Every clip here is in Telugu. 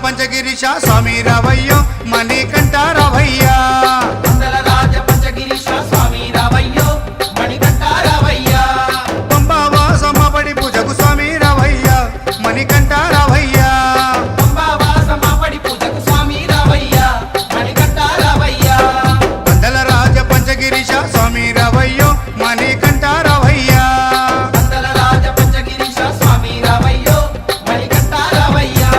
పంచగిరీశ స్వామి రావయ్యో మణికంఠ రావయ్యా రాజ పంచగిరీశ స్వామి రావయ్యో మణికంఠ రావయ్యా పంబావాసమ్మ పడి పూజకు స్వామి రావయ్యా మణికంఠ రావయ్యా పంబావాసమ్మ పడి పూజకు స్వామి రావయ్యా మణికంఠ రావయ్యా రాజ పంచగిరీశ స్వామి రావయ్యో మణికంఠ రావయ్యా రాజ పంచగిరీశ స్వామి రావయ్యో మణికంఠ రావయ్యా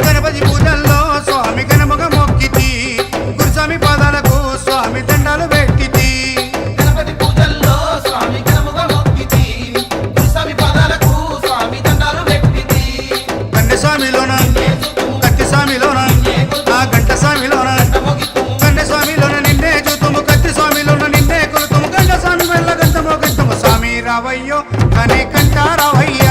గణపతి పూజల్లో స్వామి గణముగ మొక్కితి గురుస్వామి పాదాలకు స్వామి దండాలు పెట్టితి గణపతి పూజల్లో స్వామి గణముగా మొక్కితి గురుస్వామి పాదాలకు స్వామి దండాలు పెట్టితి కన్నె స్వామిలోన కత్తి స్వామిలోన ఆ గంట స్వామిలోన కన్నె స్వామిలోన నిన్నే చూతుము కత్తి స్వామిలోన నిన్నే కొలుతుము గంట స్వామి వెళ్ళ గంటమో గంటము స్వామి రావయ్యో కని కంట రావయ్యా